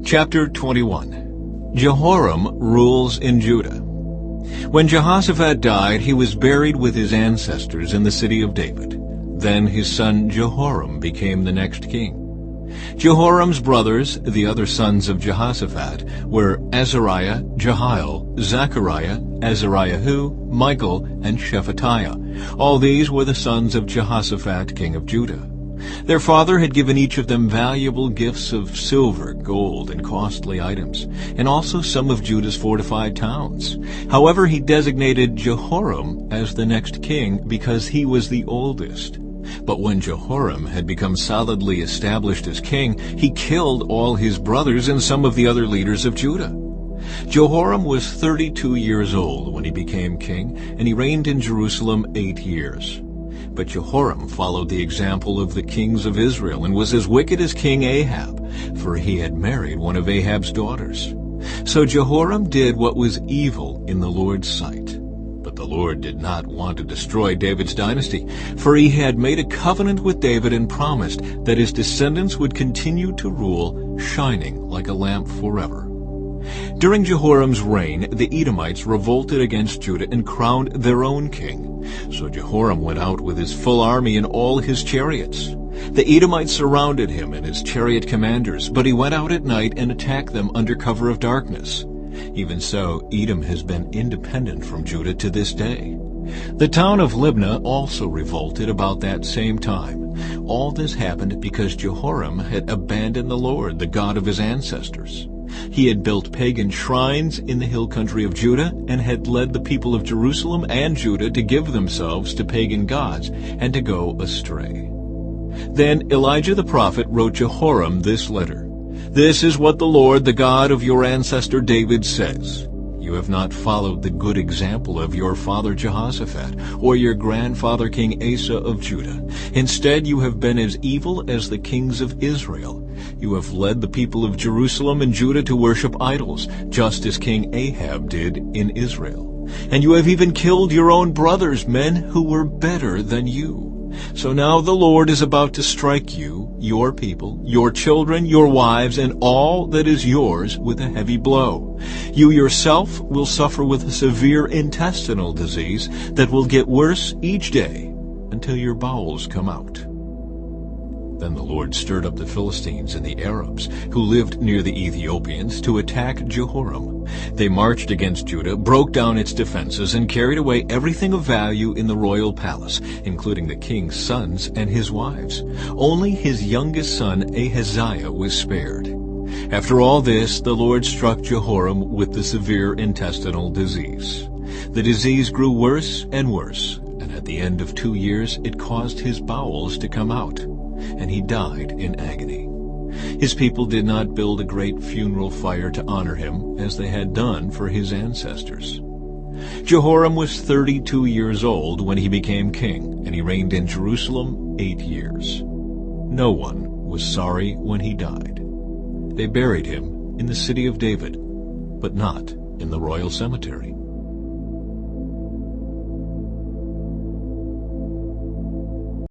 Chapter 21. Jehoram rules in Judah. When Jehoshaphat died, he was buried with his ancestors in the city of David. Then his son Jehoram became the next king. Jehoram's brothers, the other sons of Jehoshaphat, were Azariah, Jehiel, Zechariah, Azariahu, Michael, and Shephatiah. All these were the sons of Jehoshaphat, king of Judah. Their father had given each of them valuable gifts of silver, gold, and costly items, and also some of Judah's fortified towns. However, he designated Jehoram as the next king because he was the oldest. But when Jehoram had become solidly established as king, he killed all his brothers and some of the other leaders of Judah. Jehoram was 32 years old when he became king, and he reigned in Jerusalem 8 years. But Jehoram followed the example of the kings of Israel and was as wicked as King Ahab, for he had married one of Ahab's daughters. So Jehoram did what was evil in the Lord's sight. But the Lord did not want to destroy David's dynasty, for he had made a covenant with David and promised that his descendants would continue to rule, shining like a lamp forever. During Jehoram's reign, the Edomites revolted against Judah and crowned their own king. So Jehoram went out with his full army and all his chariots. The Edomites surrounded him and his chariot commanders, but he went out at night and attacked them under cover of darkness. Even so, Edom has been independent from Judah to this day. The town of Libnah also revolted about that same time. All this happened because Jehoram had abandoned the Lord, the God of his ancestors. He had built pagan shrines in the hill country of Judah and had led the people of Jerusalem and Judah to give themselves to pagan gods and to go astray. Then Elijah the prophet wrote Jehoram this letter. "This is what the Lord, the God of your ancestor David, says. You have not followed the good example of your father Jehoshaphat or your grandfather King Asa of Judah. Instead, you have been as evil as the kings of Israel. You have led the people of Jerusalem and Judah to worship idols, just as King Ahab did in Israel. And you have even killed your own brothers, men who were better than you. So now the Lord is about to strike you, your people, your children, your wives, and all that is yours with a heavy blow. You yourself will suffer with a severe intestinal disease that will get worse each day until your bowels come out." Then the Lord stirred up the Philistines and the Arabs, who lived near the Ethiopians, to attack Jehoram. They marched against Judah, broke down its defenses, and carried away everything of value in the royal palace, including the king's sons and his wives. Only his youngest son Ahaziah was spared. After all this, the Lord struck Jehoram with the severe intestinal disease. The disease grew worse and worse, and at the end of 2 years it caused his bowels to come out, and he died in agony. His people did not build a great funeral fire to honor him, as they had done for his ancestors. Jehoram was 32 years old when he became king, and he reigned in Jerusalem 8 years. No one was sorry when he died. They buried him in the city of David, but not in the royal cemetery.